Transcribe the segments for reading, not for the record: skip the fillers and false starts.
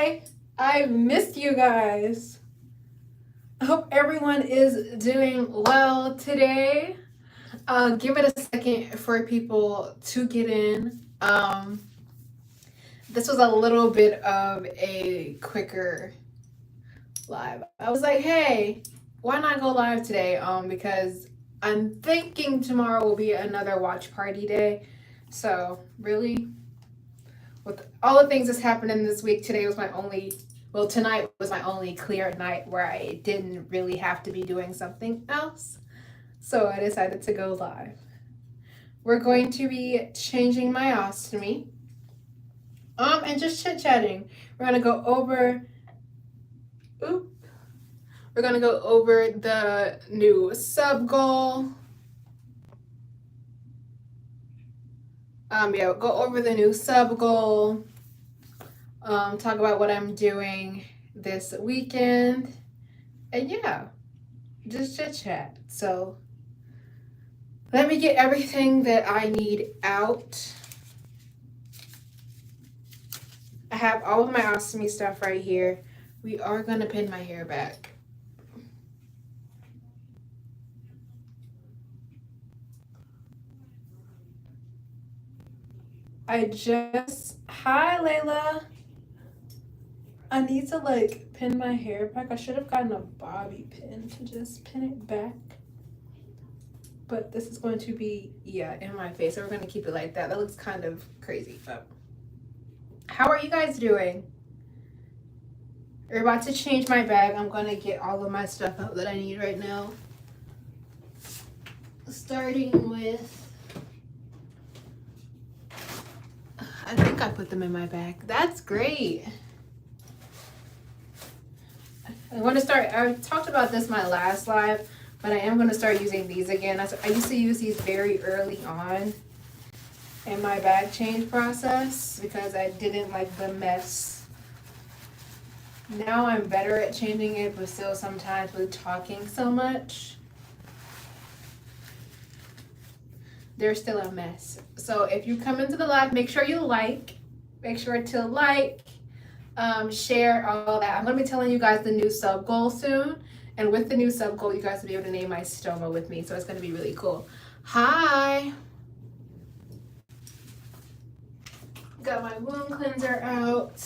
Hi, I missed you guys. I hope everyone is doing well today. Give it a second for people to get in. This was a little bit of a quicker live. I was like, hey, why not go live today? Because I'm thinking tomorrow will be another watch party day. So really, with all the things that's happening this week, tonight was my only clear night where I didn't really have to be doing something else. So I decided to go live. We're going to be changing my ostomy. And just chit-chatting. We're gonna go over the new sub goal. We'll go over the new sub goal. Talk about what I'm doing this weekend. And yeah, just chit chat. So let me get everything that I need out. I have all of my ostomy stuff right here. We are going to pin my hair back. Hi Layla. I need to pin my hair back. I should have gotten a bobby pin to just pin it back. But this is going to be, in my face. So we're going to keep it like that. That looks kind of crazy. But how are you guys doing? We're about to change my bag. I'm going to get all of my stuff out that I need right now. Starting with, I think I put them in my bag. That's great. I'm going to start, I talked about this my last live, but I am going to start using these again. I used to use these very early on in my bag change process because I didn't like the mess. Now I'm better at changing it, but still sometimes with talking so much, they're still a mess. So if you come into the live, make sure to share all that. I'm going to be telling you guys the new sub goal soon. And with the new sub goal, you guys will be able to name my stoma with me. So it's going to be really cool. Hi. Got my wound cleanser out.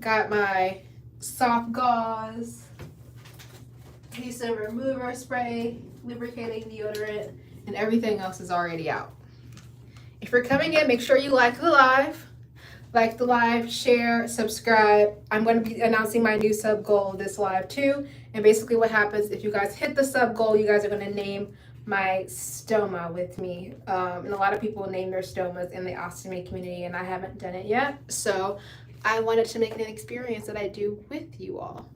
Got my soft gauze. Adhesive remover spray, lubricating deodorant, and everything else is already out. If you're coming in, make sure you like the live, share, subscribe. I'm going to be announcing my new sub goal this live too. And basically what happens if you guys hit the sub goal, you guys are going to name my stoma with me. And a lot of people name their stomas in the ostomy community, and I haven't done it yet. So I wanted to make it an experience that I do with you all.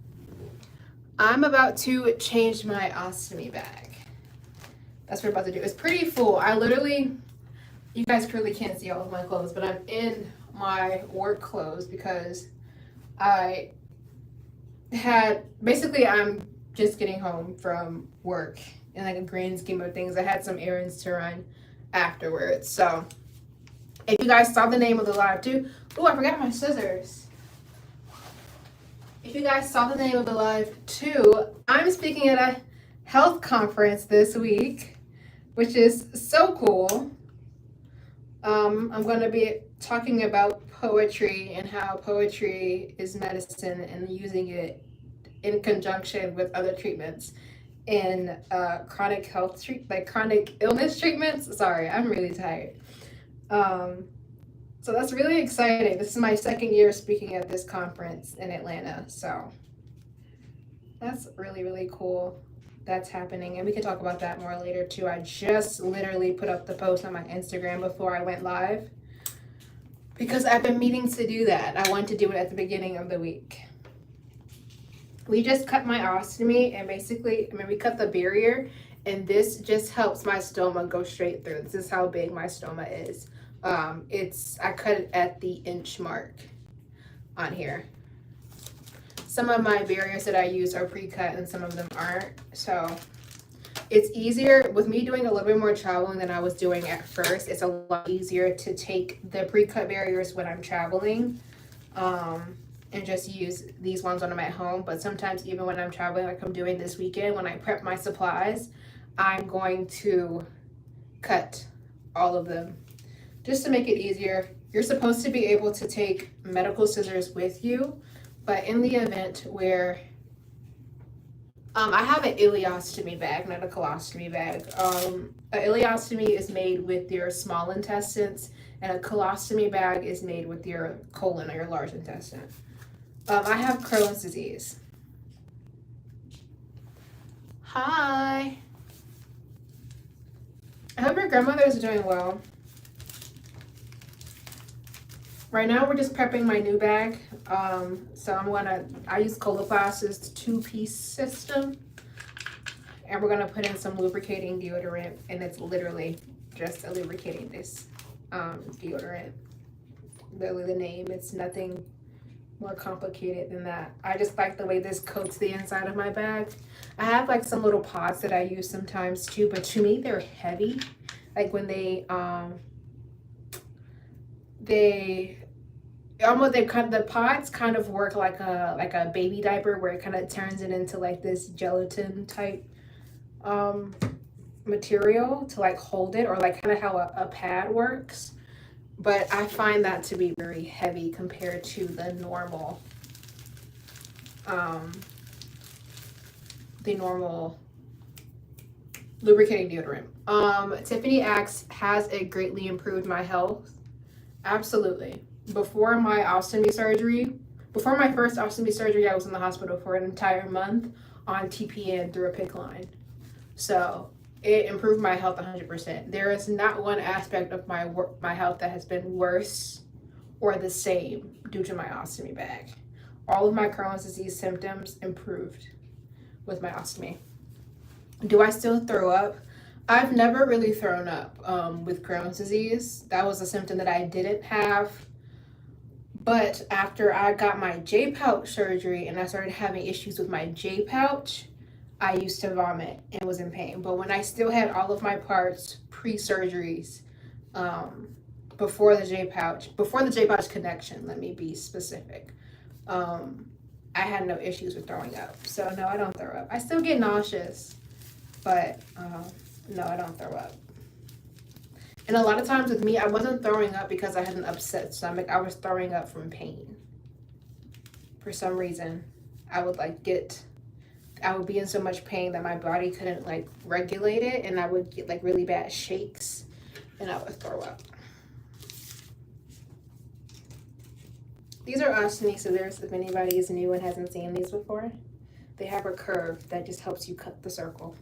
I'm about to change my ostomy bag. That's what we're about to do. It's pretty full. You guys clearly can't see all of my clothes, but I'm in my work clothes because I'm just getting home from work in a grand scheme of things. I had some errands to run afterwards. So if you guys saw the name of the live too, I forgot my scissors. If you guys saw the name of the live too, I'm speaking at a health conference this week, which is so cool. I'm going to be talking about poetry and how poetry is medicine and using it in conjunction with other treatments in chronic illness treatments. Sorry, I'm really tired. So that's really exciting. This is my second year speaking at this conference in Atlanta. So that's really, really cool. That's happening. And we can talk about that more later too. I just literally put up the post on my Instagram before I went live because I've been meaning to do that. I wanted to do it at the beginning of the week. We just cut my ostomy and we cut the barrier, and this just helps my stoma go straight through. This is how big my stoma is. I cut it at the inch mark on here. Some of my barriers that I use are pre-cut and some of them aren't. So it's easier with me doing a little bit more traveling than I was doing at first. It's a lot easier to take the pre-cut barriers when I'm traveling. and just use these ones when I'm at home. But sometimes even when I'm traveling, like I'm doing this weekend, when I prep my supplies, I'm going to cut all of them just to make it easier. You're supposed to be able to take medical scissors with you, but in the event where I have an ileostomy bag, not a colostomy bag. An ileostomy is made with your small intestines, and a colostomy bag is made with your colon or your large intestine. I have Crohn's disease. Hi. I hope your grandmother is doing well. Right now we're just prepping my new bag. So I use Coloplast's 2-piece system. And we're gonna put in some lubricating deodorant, and it's literally just a lubricating this deodorant. Literally the name, it's nothing more complicated than that. I just like the way this coats the inside of my bag. I have like some little pods that I use sometimes too, but to me they're heavy. Like when the pods kind of work like a baby diaper, where it kind of turns it into like this gelatin type material to like hold it, or like kind of how a pad works. But I find that to be very heavy compared to the normal lubricating deodorant. Tiffany asks, has it greatly improved my health? Absolutely. Before my first ostomy surgery, I was in the hospital for an entire month on TPN through a PICC line. So it improved my health 100%. There is not one aspect of my health that has been worse or the same due to my ostomy bag. All of my Crohn's disease symptoms improved with my ostomy. Do I still throw up? I've never really thrown up with Crohn's disease. That was a symptom that I didn't have. But after I got my J-pouch surgery and I started having issues with my J-pouch, I used to vomit and was in pain. But when I still had all of my parts pre-surgeries, before the J-pouch connection, let me be specific, I had no issues with throwing up. So no, I don't throw up. I still get nauseous, but no, I don't throw up. And a lot of times with me, I wasn't throwing up because I had an upset stomach. I was throwing up from pain. For some reason, I would be in so much pain that my body couldn't like regulate it, and I would get like really bad shakes and I would throw up. These are ostomy scissors, if anybody is new and hasn't seen these before. They have a curve that just helps you cut the circle.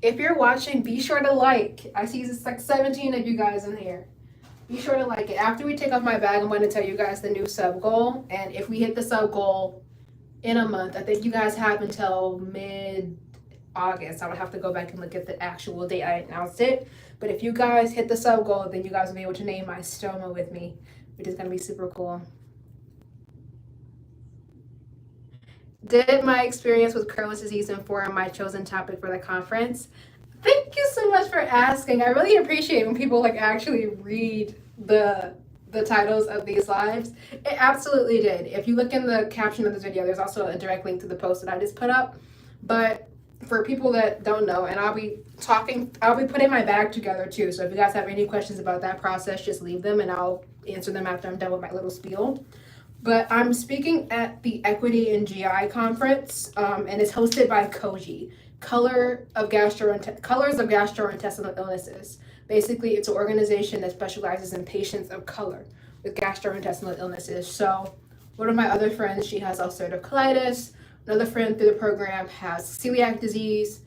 If you're watching, be sure to like. I see it's like 17 of you guys in here. Be sure to like it. After we take off my bag, I'm going to tell you guys the new sub goal. And if we hit the sub goal in a month, I think you guys have until mid-August. I would have to go back and look at the actual date I announced it. But if you guys hit the sub goal, then you guys will be able to name my stoma with me, which is going to be super cool. Did my experience with Crohn's disease inform my chosen topic for the conference? Thank you so much for asking. I really appreciate when people like actually read the titles of these lives. It absolutely did. If you look in the caption of this video, there's also a direct link to the post that I just put up. But for people that don't know, and I'll be putting my bag together too. So if you guys have any questions about that process, just leave them and I'll answer them after I'm done with my little spiel. But I'm speaking at the Equity in GI conference, and it's hosted by Koji, Colors of Gastrointestinal Illnesses. Basically, it's an organization that specializes in patients of color with gastrointestinal illnesses. So one of my other friends, she has ulcerative colitis. Another friend through the program has celiac disease.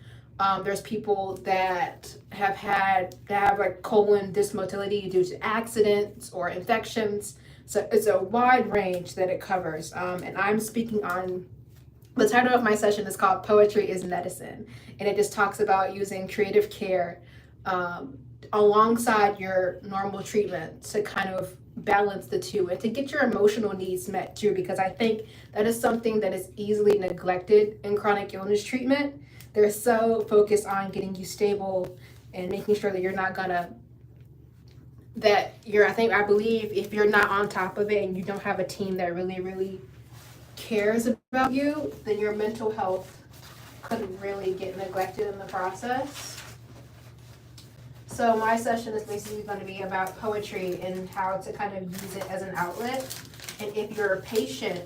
There's people that have like colon dysmotility due to accidents or infections. So it's a wide range that it covers. And I'm speaking on, the title of my session is called Poetry is Medicine. And it just talks about using creative care alongside your normal treatment to kind of balance the two and to get your emotional needs met too, because I think that is something that is easily neglected in chronic illness treatment. They're so focused on getting you stable and making sure that you're not gonna that I believe if you're not on top of it and you don't have a team that really, really cares about you, then your mental health could really get neglected in the process. So my session is basically going to be about poetry and how to kind of use it as an outlet. And if you're a patient,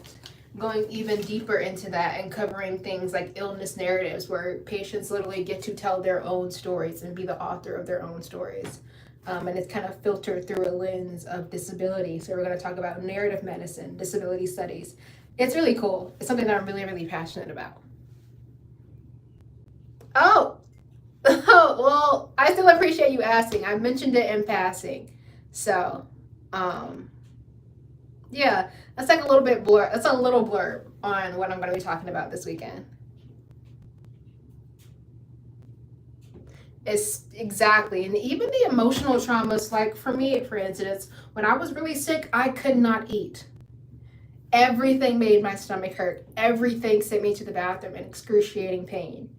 going even deeper into that and covering things like illness narratives, where patients literally get to tell their own stories and be the author of their own stories. And it's kind of filtered through a lens of disability. So we're going to talk about narrative medicine, disability studies. It's really cool. It's something that I'm really, really passionate about. Oh, well, I still appreciate you asking. I mentioned it in passing. So, yeah, that's like a little bit blur. That's a little blurb on what I'm going to be talking about this weekend. It's exactly, and even the emotional traumas, like for me, for instance, when I was really sick, I could not eat. Everything made my stomach hurt. Everything sent me to the bathroom in excruciating pain.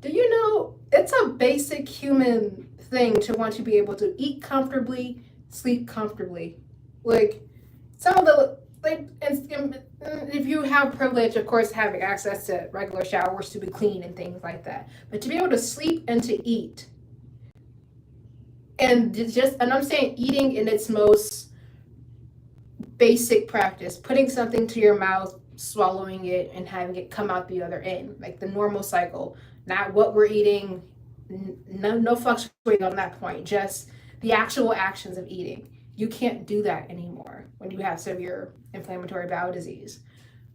Do you know it's a basic human thing to want to be able to eat comfortably, sleep comfortably? Like some of the if you have privilege, of course, having access to regular showers to be clean and things like that, but to be able to sleep and to eat, and I'm saying eating in its most basic practice, putting something to your mouth, swallowing it, and having it come out the other end, like the normal cycle, not what we're eating, no fluctuating on that point, just the actual actions of eating. You can't do that anymore when you have severe inflammatory bowel disease.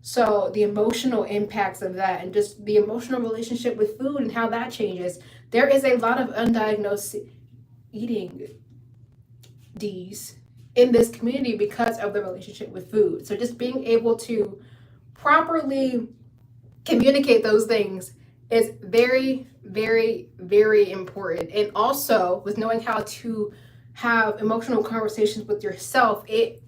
So the emotional impacts of that and just the emotional relationship with food and how that changes. There is a lot of undiagnosed eating Ds in this community because of the relationship with food. So just being able to properly communicate those things is very, very, very important. And also with knowing how to have emotional conversations with yourself, it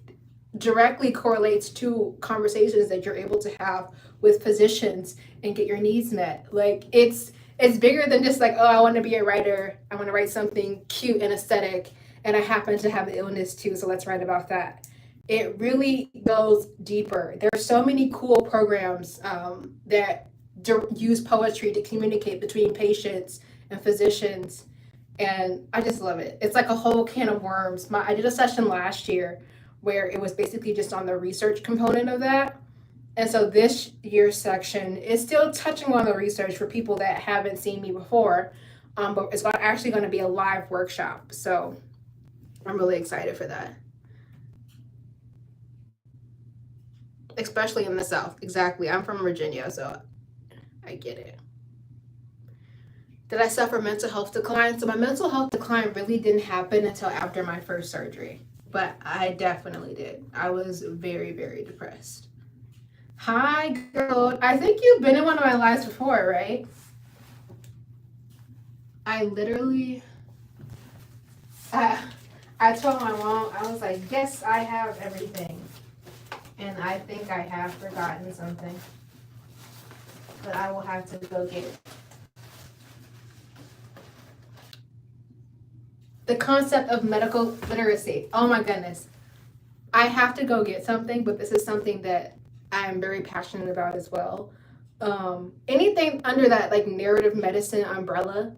directly correlates to conversations that you're able to have with physicians and get your needs met. Like it's bigger than just like, oh, I want to be a writer, I want to write something cute and aesthetic, and I happen to have the illness too, so let's write about that. It really goes deeper. There are so many cool programs that use poetry to communicate between patients and physicians, and I just love it. It's like a whole can of worms. I did a session last year where it was basically just on the research component of that. And so this year's section is still touching on the research for people that haven't seen me before, but it's actually going to be a live workshop. So I'm really excited for that. Especially in the South. Exactly. I'm from Virginia, so I get it. Did I suffer mental health decline? So my mental health decline really didn't happen until after my first surgery, but I definitely did. I was very, very depressed. Hi, girl. I think you've been in one of my lives before, right? I literally, I told my mom, I was like, yes, I have everything. And I think I have forgotten something, but I will have to go get it. The concept of medical literacy. Oh my goodness. I have to go get something, but this is something that I'm very passionate about as well. Anything under that like narrative medicine umbrella,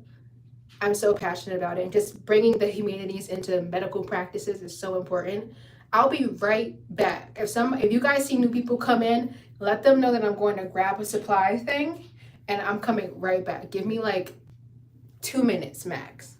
I'm so passionate about it. And just bringing the humanities into medical practices is so important. I'll be right back. If you guys see new people come in, let them know that I'm going to grab a supply thing and I'm coming right back. Give me like 2 minutes max.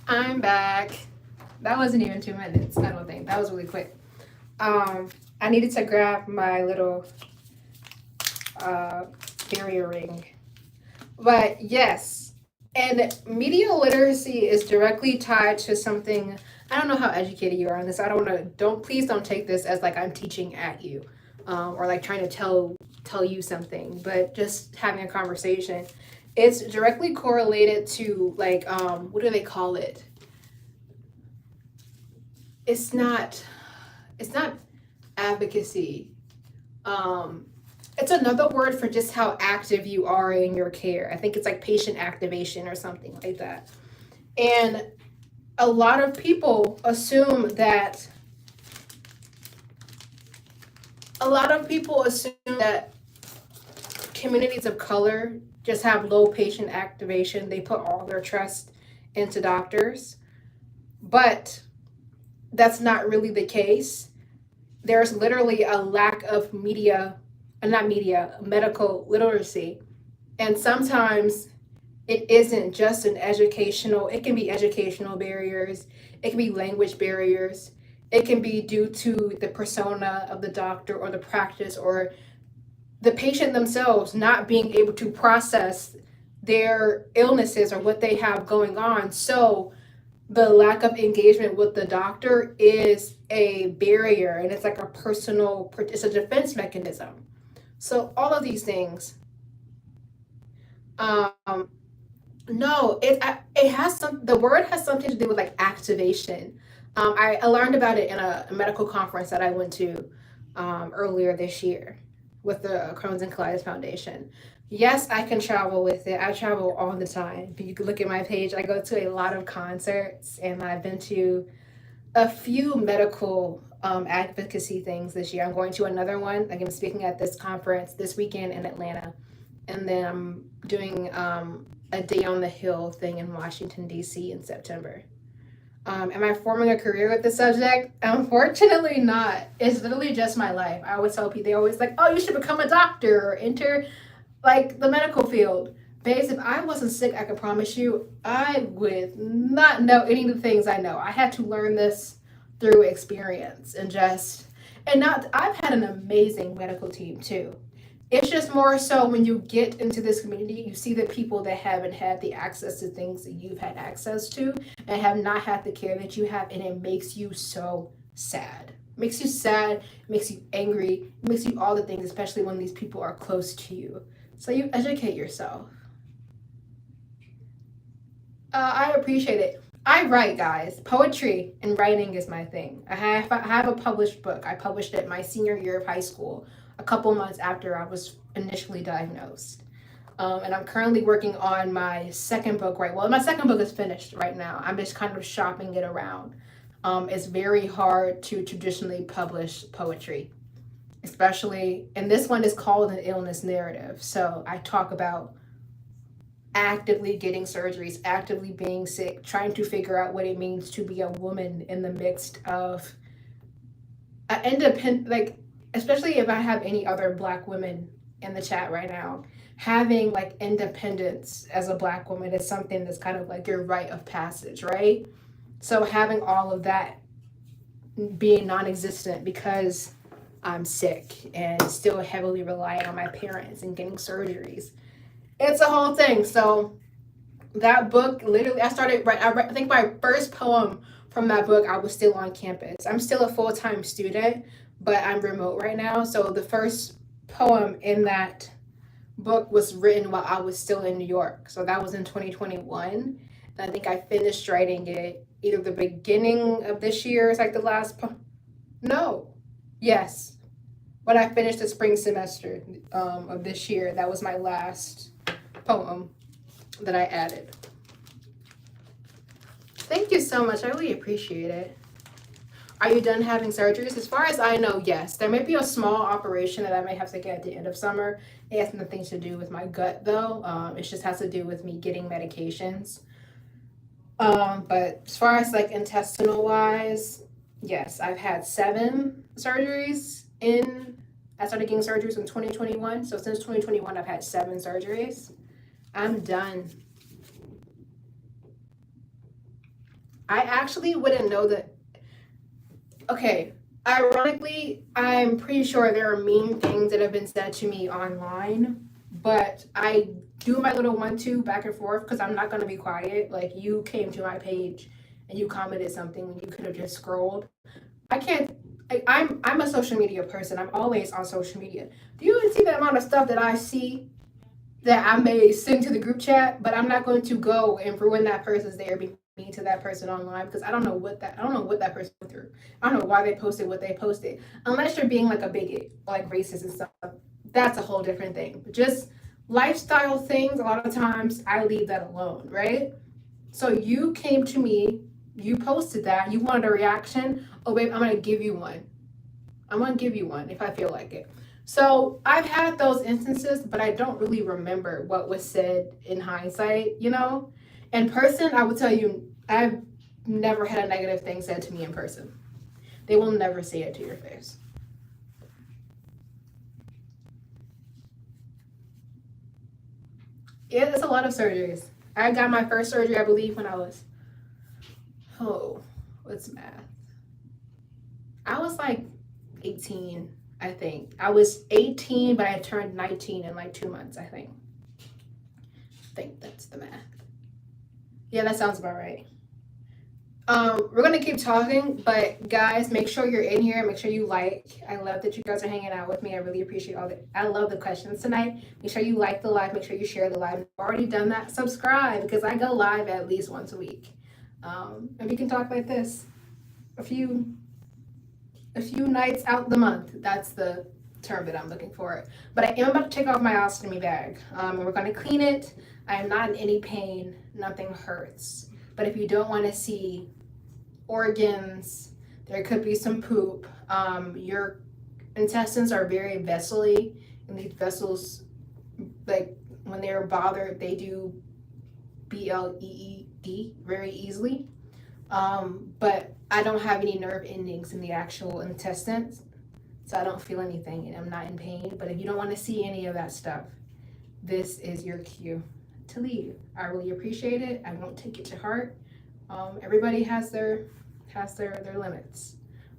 I'm back. That wasn't even 2 minutes, I don't think. That was really quick. I needed to grab my little barrier ring. But yes, and media literacy is directly tied to something I don't know how educated you are on this. I don't want to, please don't take this as like I'm teaching at you, or like trying to tell you something, but just having a conversation. It's directly correlated to like, what do they call it? It's not advocacy. It's another word for just how active you are in your care. I think it's like patient activation or something like that. And a lot of people assume that communities of color just have low patient activation. They put all their trust into doctors, but that's not really the case. There's literally a lack of medical literacy. And sometimes it isn't just it can be educational barriers, it can be language barriers, it can be due to the persona of the doctor or the practice or the patient themselves not being able to process their illnesses or what they have going on. So the lack of engagement with the doctor is a barrier, and it's like it's a defense mechanism. So all of these things, um, no, it has the word has something to do with like activation. I learned about it in a medical conference that I went to earlier this year with the Crohn's and Colitis Foundation. Yes, I can travel with it. I travel all the time. You can look at my page. I go to a lot of concerts, and I've been to a few medical advocacy things this year. I'm going to another one. Like I'm speaking at this conference this weekend in Atlanta, and then I'm doing a Day on the Hill thing in Washington, D.C. in September. Am I forming a career with this subject? Unfortunately not. It's literally just my life. I always tell people, they always like, oh, you should become a doctor or enter like the medical field. Babes, if I wasn't sick, I can promise you, I would not know any of the things I know. I had to learn this through experience I've had an amazing medical team too. It's just more so when you get into this community, you see the people that haven't had the access to things that you've had access to and have not had the care that you have, and it makes you so sad. It makes you sad, it makes you angry, it makes you all the things, especially when these people are close to you. So you educate yourself. I appreciate it. I write, guys. Poetry and writing is my thing. I have a published book. I published it my senior year of high school, a couple months after I was initially diagnosed. And I'm currently working on my second book, right? Well, my second book is finished right now. I'm just kind of shopping it around. It's very hard to traditionally publish poetry, especially, and this one is called an illness narrative. So I talk about actively getting surgeries, actively being sick, trying to figure out what it means to be a woman in the midst of an independent, like, especially if I have any other Black women in the chat right now, having like independence as a Black woman is something that's kind of like your rite of passage, right? So having all of that being non-existent because I'm sick and still heavily relying on my parents and getting surgeries, it's a whole thing. So that book, literally, I think my first poem from that book, I was still on campus. I'm still a full-time student, but I'm remote right now. So the first poem in that book was written while I was still in New York. So that was in 2021. And I think I finished writing it either the beginning of this year, it's like the last no. Yes. When I finished the spring semester of this year, that was my last poem that I added. Thank you so much. I really appreciate it. Are you done having surgeries? As far as I know, yes. There may be a small operation that I may have to get at the end of summer. It has nothing to do with my gut, though. It just has to do with me getting medications. But as far as like intestinal wise, yes, I've had 7 surgeries I started getting surgeries in 2021. So since 2021, I've had 7 surgeries. I'm done. I actually wouldn't know that. Okay, ironically, I'm pretty sure there are mean things that have been said to me online, but I do my little 1-2 back and forth because I'm not going to be quiet. Like, you came to my page and you commented something when you could have just scrolled. I can't. I'm a social media person. I'm always on social media. Do you even see the amount of stuff that I see that I may send to the group chat, but I'm not going to go and ruin that person's day or be mean to that person online because I don't know what that person went through. I don't know why they posted what they posted. Unless you're being like a bigot, like racist and stuff. That's a whole different thing. But just lifestyle things, a lot of times I leave that alone, right? So you came to me, you posted that, you wanted a reaction. Oh babe, I'm gonna give you one. I'm gonna give you one if I feel like it. So I've had those instances, but I don't really remember what was said in hindsight, you know? In person, I would tell you, I've never had a negative thing said to me in person. They will never say it to your face. Yeah, it's a lot of surgeries. I got my first surgery, I believe, when I was, what's math? I was like 18, I think. I was 18, but I turned 19 in like 2 months, I think. I think that's the math. Yeah, that sounds about right. We're gonna keep talking, but guys, make sure you're in here. Make sure you like. I love that you guys are hanging out with me. I really appreciate I love the questions tonight. Make sure you like the live. Make sure you share the live. If you've already done that, subscribe because I go live at least once a week. And we can talk like this a few nights out the month. That's the term that I'm looking for. But I am about to take off my ostomy bag. And we're gonna clean it. I am not in any pain. Nothing hurts. But if you don't want to see organs, there could be some poop. Your intestines are very vessely, and these vessels, like when they're bothered, they do bleed very easily. But I don't have any nerve endings in the actual intestines, so I don't feel anything, and I'm not in pain. But if you don't want to see any of that stuff, this is your cue to leave. I really appreciate it. I won't take it to heart. Everybody has their limits,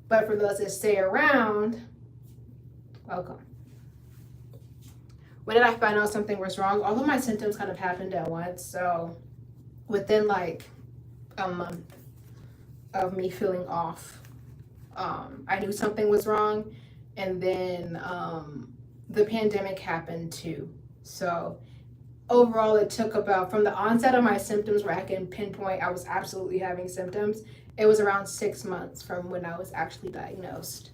but for those that stay around, welcome. When did I find out something was wrong? All of my symptoms kind of happened at once, so within like a month of me feeling off, I knew something was wrong, and then the pandemic happened too. So overall, it took about, from the onset of my symptoms where I can pinpoint I was absolutely having symptoms, it was around 6 months from when I was actually diagnosed.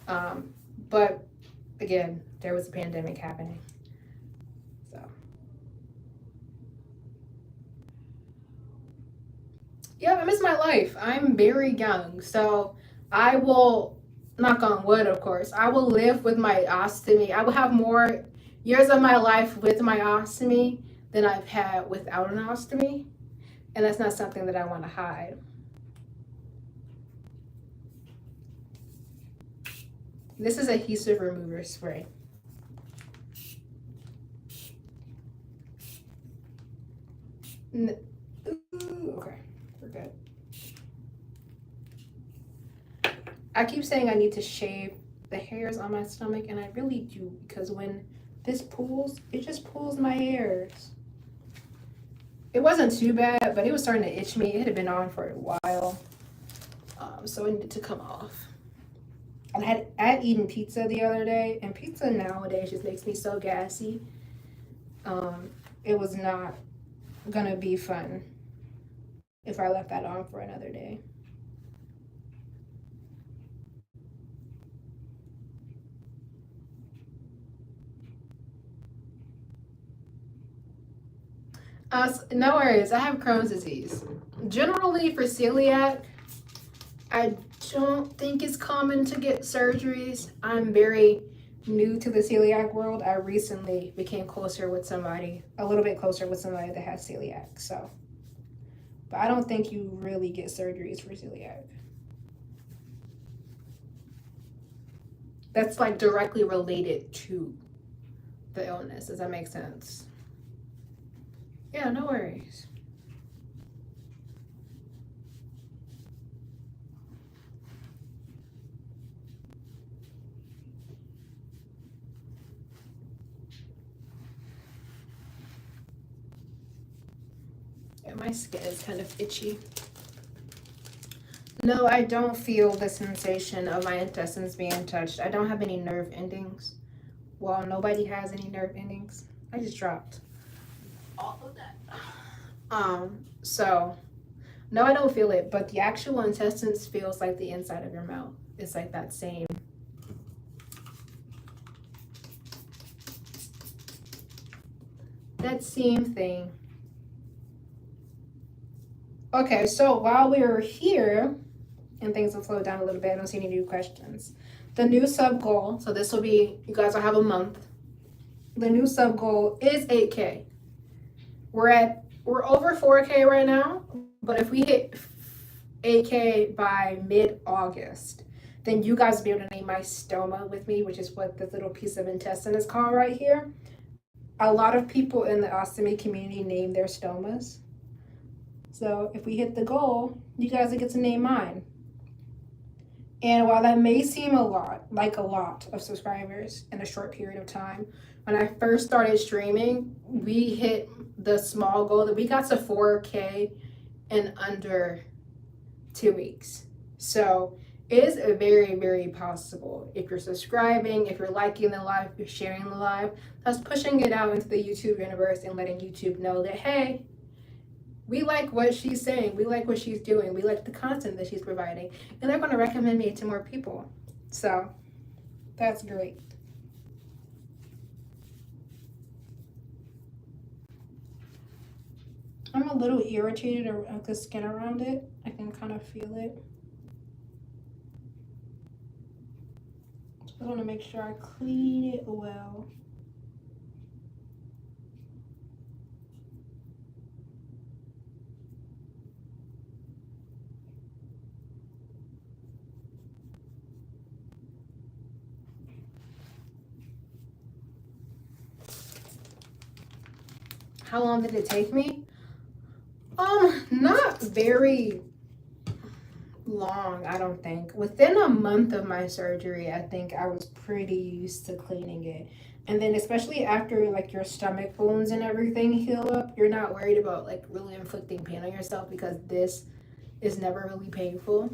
But again, there was a pandemic happening. So yeah, I miss my life. I'm very young, so I will, knock on wood, of course, I will live with my ostomy. I will have more years of my life with my ostomy than I've had without an ostomy, and that's not something that I want to hide. This is adhesive remover spray. Ooh, okay, we're good. I keep saying I need to shave the hairs on my stomach, and I really do, because when this pulls, it just pulls my hairs. It wasn't too bad, but it was starting to itch me. It had been on for a while, so it needed to come off. I had eaten pizza the other day, and pizza nowadays just makes me so gassy. It was not gonna be fun if I left that on for another day. No worries, I have Crohn's disease. Generally for celiac, I don't think it's common to get surgeries. I'm very new to the celiac world. I recently became closer with somebody, a little bit closer with somebody that has celiac, so. But I don't think you really get surgeries for celiac. That's like directly related to the illness. Does that make sense? Yeah, no worries. Yeah, my skin is kind of itchy. No, I don't feel the sensation of my intestines being touched. I don't have any nerve endings. Well, nobody has any nerve endings. I just dropped all of that. So no, I don't feel it, but the actual intestines feels like the inside of your mouth. It's like that same thing. Okay, so while we were here and things will slow down a little bit, I don't see any new questions. The new sub goal, so this will be, you guys will have a month. The new sub goal is 8K. We're over 4K right now, but if we hit 8K by mid-August, then you guys will be able to name my stoma with me, which is what this little piece of intestine is called right here. A lot of people in the ostomy community name their stomas. So if we hit the goal, you guys will get to name mine. And while that may seem a lot of subscribers in a short period of time, when I first started streaming, we hit the small goal that we got to 4K in under 2 weeks. So it is very, very possible. If you're subscribing, if you're liking the live, if you're sharing the live, that's pushing it out into the YouTube universe and letting YouTube know that, hey, we like what she's saying. We like what she's doing. We like the content that she's providing. And they're going to recommend me to more people. So that's great. I'm a little irritated around the skin around it. I can kind of feel it. I want to make sure I clean it well. How long did it take me? Not very long, I don't think. Within a month of my surgery, I think I was pretty used to cleaning it. And then especially after like your stomach wounds and everything heal up, you're not worried about like really inflicting pain on yourself because this is never really painful.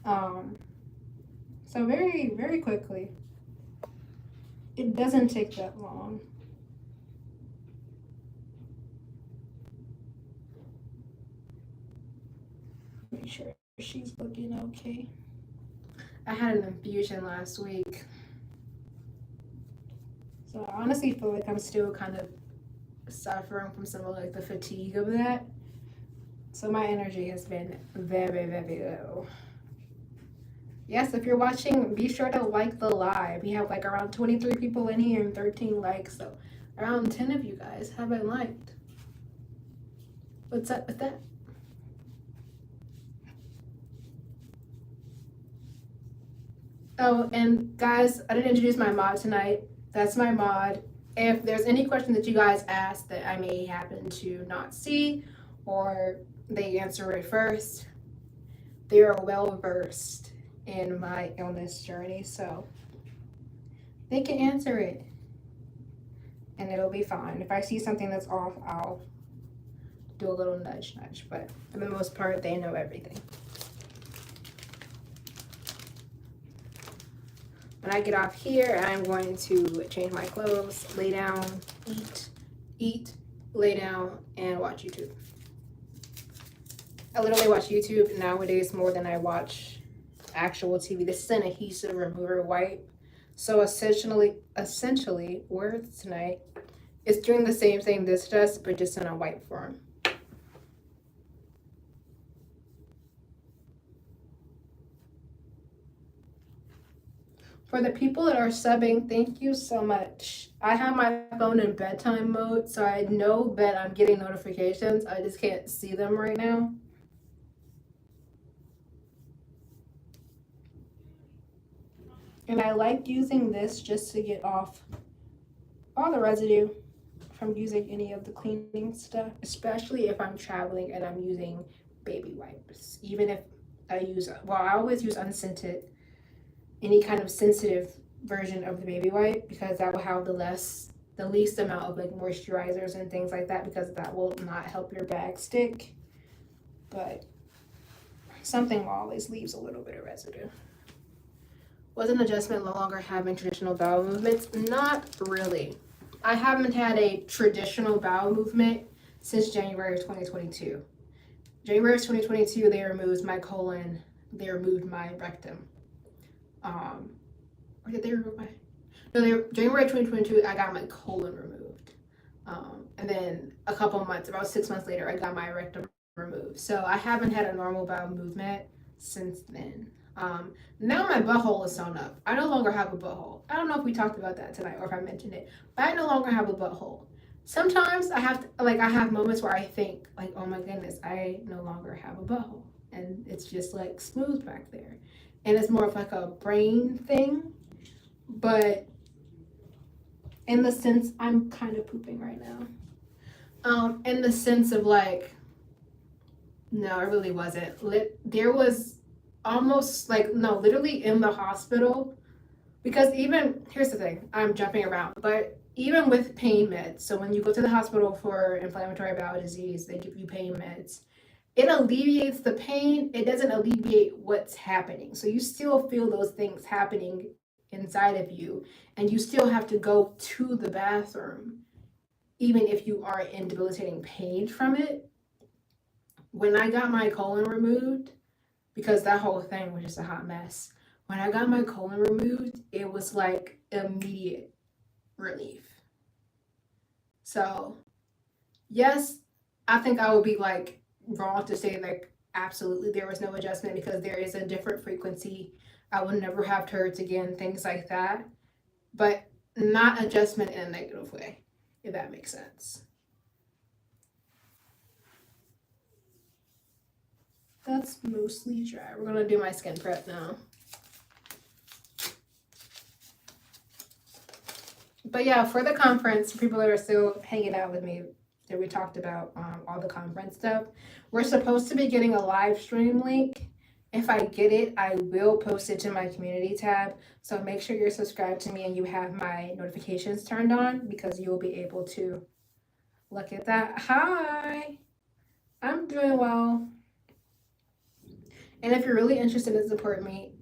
So very, very quickly. It doesn't take that long. Make sure she's looking okay. I had an infusion last week. So I honestly feel like I'm still kind of suffering from some of like the fatigue of that. So my energy has been very, very low. Yes, if you're watching, be sure to like the live. We have like around 23 people in here and 13 likes. So around 10 of you guys haven't liked. What's up with that? Oh, and guys, I didn't introduce my mod tonight. That's my mod. If there's any question that you guys ask that I may happen to not see or they answer it first, they are well versed in my illness journey, so they can answer it and it'll be fine. If I see something that's off, I'll do a little nudge, but for the most part, they know everything. When I get off here, I'm going to change my clothes, lay down, eat, lay down, and watch YouTube. I literally watch YouTube nowadays more than I watch actual TV. This is an adhesive remover wipe. So essentially, words tonight, it's doing the same thing this does, but just in a wipe form. For the people that are subbing, thank you so much. I have my phone in bedtime mode, so I know that I'm getting notifications. I just can't see them right now. And I like using this just to get off all the residue from using any of the cleaning stuff, especially if I'm traveling and I'm using baby wipes. Even if I always use unscented, any kind of sensitive version of the baby wipe, because that will have the least amount of like moisturizers and things like that, because that will not help your bag stick. But something always leaves a little bit of residue. Was an adjustment no longer having traditional bowel movements? Not really. I haven't had a traditional bowel movement since January of 2022. January of 2022, they removed my colon, they removed my rectum. Or did they remove my? No, January 2022, I got my colon removed. And then a couple months, about 6 months later, I got my rectum removed. So I haven't had a normal bowel movement since then. Now my butthole is sewn up. I no longer have a butthole. I don't know if we talked about that tonight or if I mentioned it, but I no longer have a butthole. Sometimes I have to, I have moments where I think like, oh my goodness, I no longer have a butthole, and it's just like smooth back there, and it's more of like a brain thing. But in the sense, I'm kind of pooping right now. In the sense of like, no, it really wasn't. There was almost like, no, literally in the hospital, because even, here's the thing, I'm jumping around, but even with pain meds, so when you go to the hospital for inflammatory bowel disease, they give you pain meds. It alleviates the pain. It doesn't alleviate what's happening. So you still feel those things happening inside of you, and you still have to go to the bathroom, even if you are in debilitating pain from it. When I got my colon removed, because that whole thing was just a hot mess, when I got my colon removed, it was like immediate relief. So yes, I think I would be like wrong to say like absolutely there was no adjustment, because there is a different frequency. I would never have turds again, things like that, but not adjustment in a negative way, if that makes sense. That's mostly dry. We're gonna do my skin prep now. But yeah, for the conference, for people that are still hanging out with me, that we talked about all the conference stuff, we're supposed to be getting a live stream link. If I get it, I will post it to my community tab. So make sure you're subscribed to me and you have my notifications turned on, because you'll be able to look at that. Hi, I'm doing well. And if you're really interested in supporting me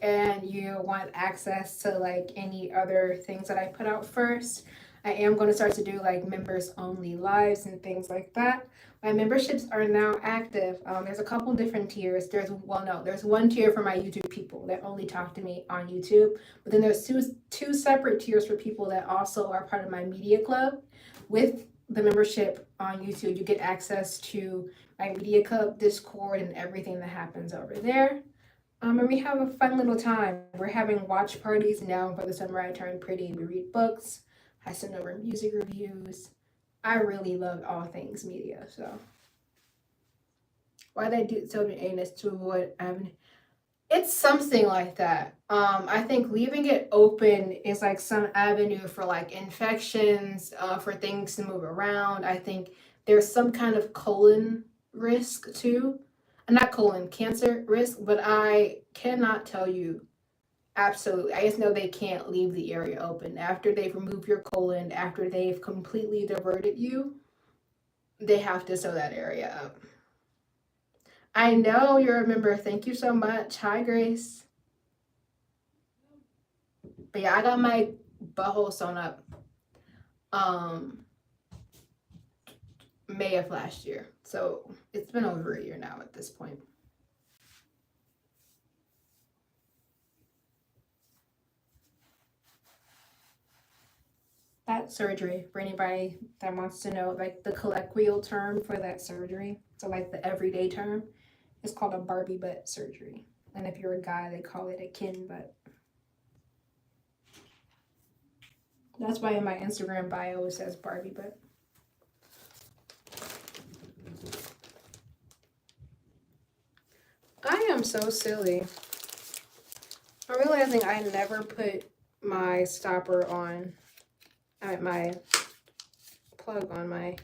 and you want access to like any other things that I put out first, I am going to start to do like members only lives and things like that. My memberships are now active. There's a couple different tiers. There's one tier for my YouTube people that only talk to me on YouTube, but then there's two separate tiers for people that also are part of my media club. With the membership on YouTube, you get access to my media club Discord and everything that happens over there. And we have a fun little time. We're having watch parties now for the summer I turned pretty. We read books. I send over music reviews. I really love all things media. So why did I do so many anus to avoid avenue? It's something like that. I think leaving it open is like some avenue for like infections, for things to move around. I think there's some kind of colon risk too. Not colon cancer risk, but I cannot tell you absolutely. I just know they can't leave the area open. After they've removed your colon, after they've completely diverted you, they have to sew that area up. I know you're a member. Thank you so much. Hi, Grace. But yeah, I got my butthole sewn up May of last year. So it's been over a year now at this point. That surgery, for anybody that wants to know, like the colloquial term for that surgery, so like the everyday term, is called a Barbie butt surgery. And if you're a guy, they call it a kin butt. That's why in my Instagram bio it says Barbie butt. I am so silly. I'm realizing I never put my stopper on, my plug on my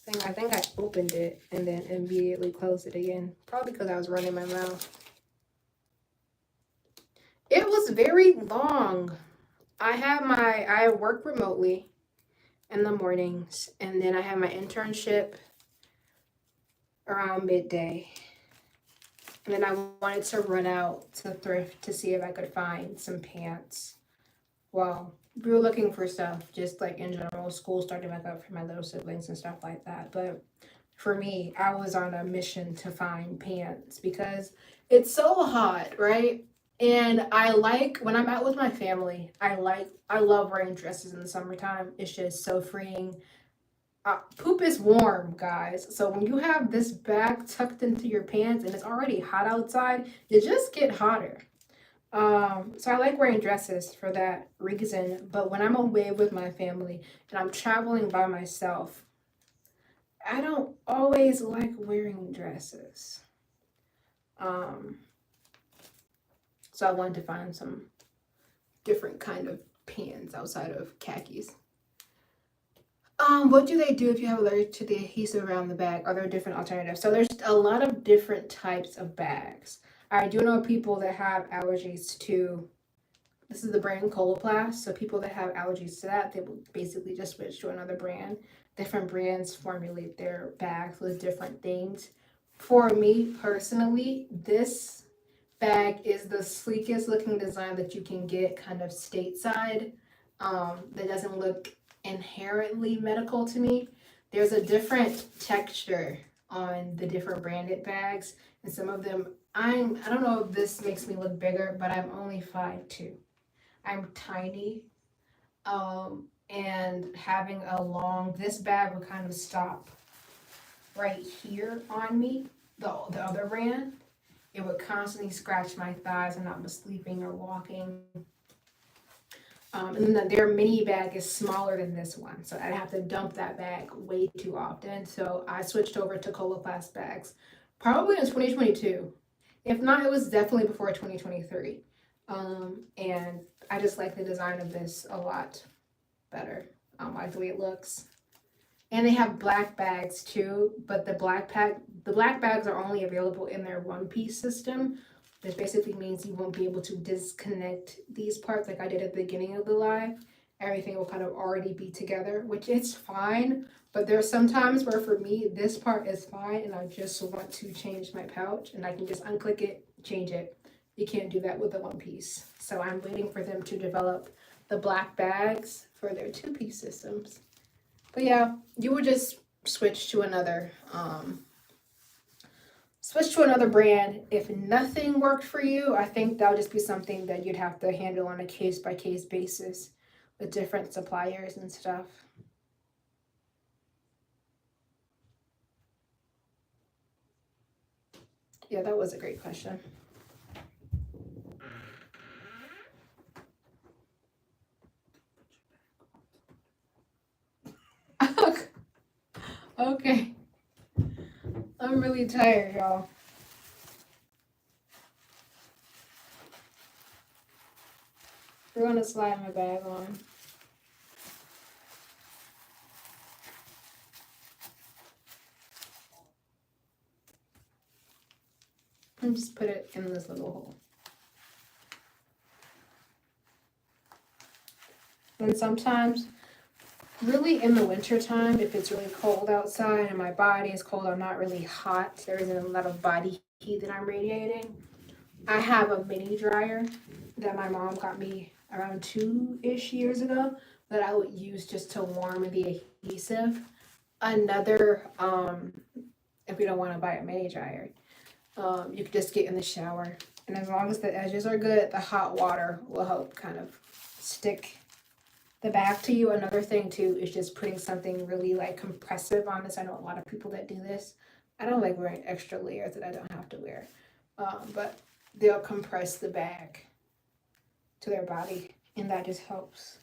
thing. I think I opened it and then immediately closed it again. Probably because I was running my mouth. It was very long. I work remotely in the mornings, and then I have my internship around midday. And then I wanted to run out to Thrift to see if I could find some pants. Well, we were looking for stuff, just like in general, school starting back up for my little siblings and stuff like that. But for me, I was on a mission to find pants because it's so hot, right? And I like when I'm out with my family, I love wearing dresses in the summertime. It's just so freeing. Poop is warm, guys. So when you have this bag tucked into your pants and it's already hot outside, you just get hotter. So I like wearing dresses for that reason. But when I'm away with my family and I'm traveling by myself, I don't always like wearing dresses. So I wanted to find some different kind of pants outside of khakis. What do they do if you have allergic to the adhesive around the bag? Are there different alternatives? So there's a lot of different types of bags. I do know people that have allergies to, this is the brand Coloplast. So people that have allergies to that, they will basically just switch to another brand. Different brands formulate their bags with different things. For me personally, this bag is the sleekest looking design that you can get kind of stateside. That doesn't look inherently medical to me. There's a different texture on the different branded bags, and some of them I don't know if this makes me look bigger, but I'm only 5'2". I'm tiny. And having a long, this bag would kind of stop right here on me, the other brand. It would constantly scratch my thighs when I was sleeping or walking. And then their mini bag is smaller than this one, so I'd have to dump that bag way too often. So I switched over to Coloplast bags, probably in 2022. If not, it was definitely before 2023. And I just like the design of this a lot better. I like the way it looks. And they have black bags too, but the black bags are only available in their one-piece system. This basically means you won't be able to disconnect these parts like I did at the beginning of the live. Everything will kind of already be together, which is fine. But there's some times where for me, this part is fine and I just want to change my pouch and I can just unclick it, change it. You can't do that with the one piece. So I'm waiting for them to develop the black bags for their two-piece systems. But yeah, you would just switch to another brand. If nothing worked for you, I think that'll just be something that you'd have to handle on a case-by-case basis with different suppliers and stuff. Yeah, that was a great question. Okay. I'm really tired, y'all. We're gonna slide my bag on. And just put it in this little hole. And sometimes, really in the winter time, if it's really cold outside and my body is cold, I'm not really hot, there isn't a lot of body heat that I'm radiating, I have a mini dryer that my mom got me around 2-ish years ago that I would use just to warm the adhesive. Another, if we don't want to buy a mini dryer, you could just get in the shower, and as long as the edges are good, the hot water will help kind of stick the back to you. Another thing too is just putting something really like compressive on this. I know a lot of people that do this. I don't like wearing extra layers that I don't have to wear, but they'll compress the bag to their body, and that just helps.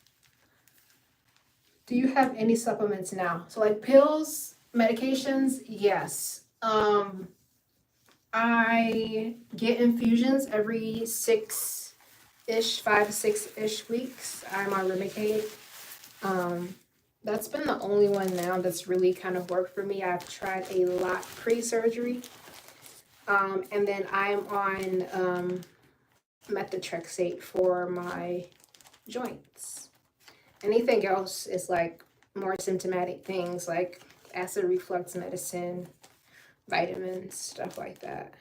Do you have any supplements now? So like pills, medications? Yes. I get infusions every 5 to 6-ish weeks. I'm on Remicade. That's been the only one now that's really kind of worked for me. I've tried a lot pre-surgery. And then I'm on methotrexate for my joints. Anything else is like more symptomatic things like acid reflux medicine, vitamins, stuff like that.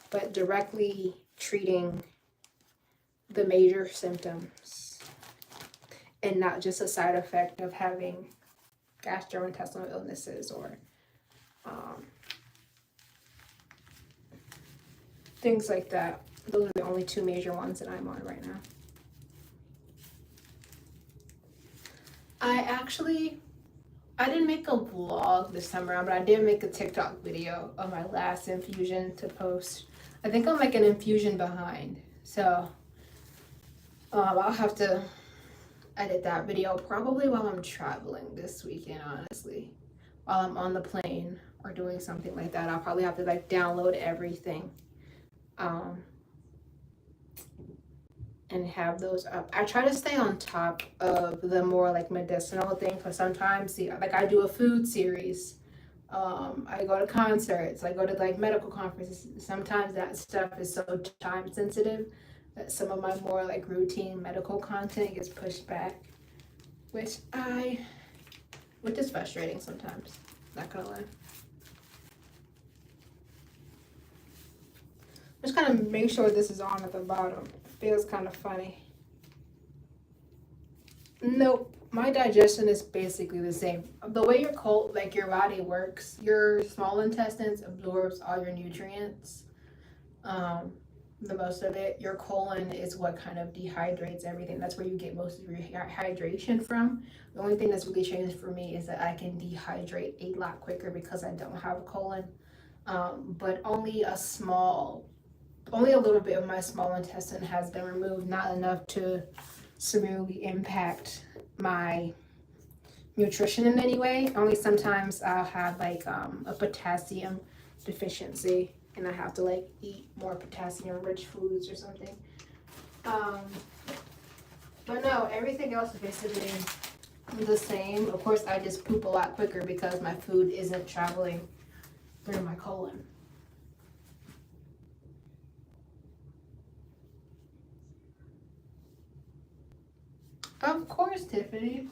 But directly treating the major symptoms and not just a side effect of having gastrointestinal illnesses or things like that. Those are the only two major ones that I'm on right now. I didn't make a vlog this time around, but I did make a TikTok video of my last infusion to post. I think I'm like an infusion behind, so I'll have to edit that video probably while I'm traveling this weekend, honestly. While I'm on the plane or doing something like that, I'll probably have to like download everything and have those up. I try to stay on top of the more like medicinal thing, because sometimes like I do a food series. I go to concerts, I go to like medical conferences. Sometimes that stuff is so time sensitive that some of my more like routine medical content gets pushed back, which is frustrating sometimes, not gonna lie. Just kind of make sure this is on at the bottom. Feels kind of funny. Nope, my digestion is basically the same. The way your your body works, your small intestines absorbs all your nutrients, the most of it. Your colon is what kind of dehydrates everything. That's where you get most of your hydration from. The only thing that's really changed for me is that I can dehydrate a lot quicker because I don't have a colon. But only a little bit of my small intestine has been removed, not enough to severely impact my nutrition in any way. Only sometimes I'll have like a potassium deficiency and I have to like eat more potassium rich foods or something. But no, everything else is basically the same. Of course, I just poop a lot quicker because my food isn't traveling through my colon. Of course, Tiffany.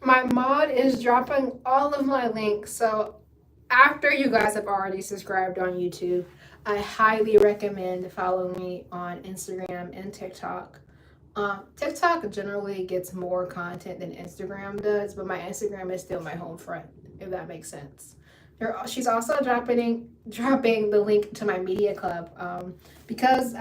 My mod is dropping all of my links. So after you guys have already subscribed on YouTube, I highly recommend following me on Instagram and TikTok. TikTok generally gets more content than Instagram does, but my Instagram is still my home front, if that makes sense. She's also dropping the link to my media club because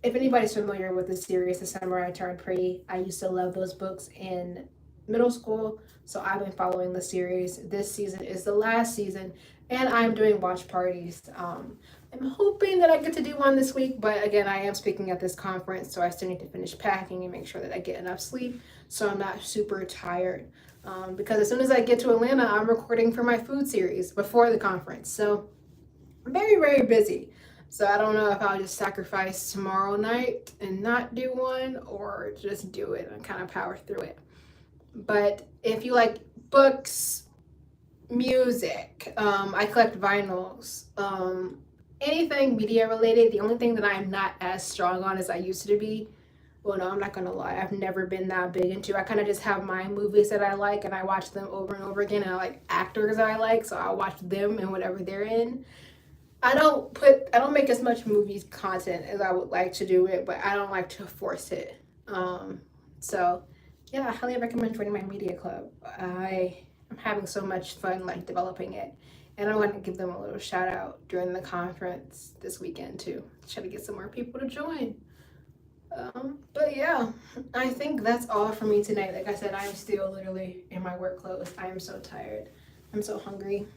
if anybody's familiar with the series, The Summer I Turned Pretty, I used to love those books in middle school, so I've been following the series. This season is the last season, and I'm doing watch parties. I'm hoping that I get to do one this week, but again, I am speaking at this conference, so I still need to finish packing and make sure that I get enough sleep so I'm not super tired. Because as soon as I get to Atlanta, I'm recording for my food series before the conference. So I'm very, very busy. So I don't know if I'll just sacrifice tomorrow night and not do one or just do it and kind of power through it. But if you like books, music, I collect vinyls, anything media related. The only thing that I'm not as strong on as I used to be. Well, no, I'm not gonna lie. I've never been that big into. I kind of just have my movies that I like, and I watch them over and over again. And I like actors that I like, so I watch them and whatever they're in. I don't make as much movies content as I would like to do it, but I don't like to force it. So yeah, I highly recommend joining my media club. I'm having so much fun like developing it, and I want to give them a little shout out during the conference this weekend too. Try to get some more people to join. But yeah, I think that's all for me tonight. Like I said, I'm still literally in my work clothes. I am so tired. I'm so hungry.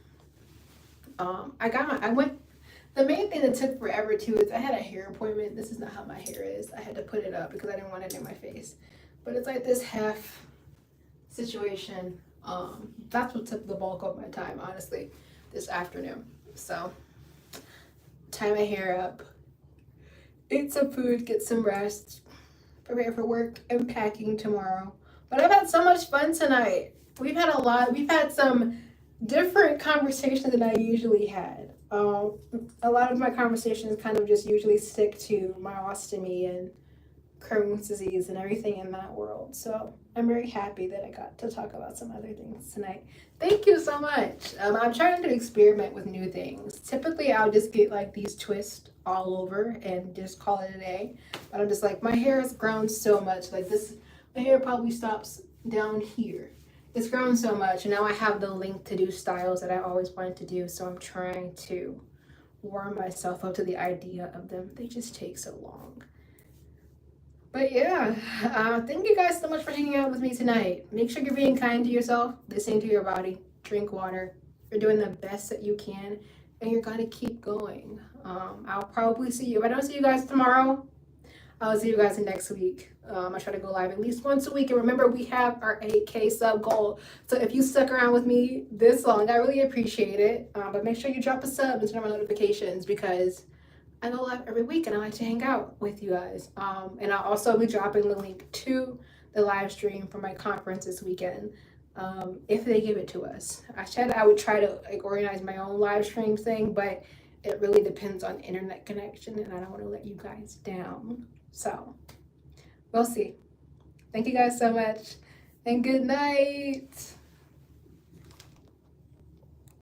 The main thing that took forever too is I had a hair appointment. This is not how my hair is. I had to put it up because I didn't want it in my face. But it's like this half situation. That's what took the bulk of my time, honestly, this afternoon. So, tie my hair up, eat some food, get some rest, prepare for work and packing tomorrow. But I've had so much fun tonight. We've had some different conversations than I usually had. A lot of my conversations kind of just usually stick to my ostomy and Crohn's disease and everything in that world. So I'm very happy that I got to talk about some other things tonight. Thank you so much. I'm trying to experiment with new things. Typically, I'll just get like these twists all over and just call it a day. But I'm just like, my hair has grown so much. Like this, my hair probably stops down here. It's grown so much, and now I have the link to do styles that I always wanted to do. So I'm trying to warm myself up to the idea of them. They just take so long. But yeah, thank you guys so much for hanging out with me tonight. Make sure you're being kind to yourself, listening to your body, drink water. You're doing the best that you can, and you're gonna keep going. I'll probably see you. If I don't see you guys tomorrow, I'll see you guys next week. I try to go live at least once a week. And remember, we have our 8K sub goal. So if you stuck around with me this long, I really appreciate it. But make sure you drop a sub and turn on my notifications, because I go live every week and I like to hang out with you guys. And I'll also be dropping the link to the live stream for my conference this weekend, if they give it to us. I would try to like organize my own live stream thing, but it really depends on internet connection, and I don't want to let you guys down. So we'll see. Thank you guys so much, and good night.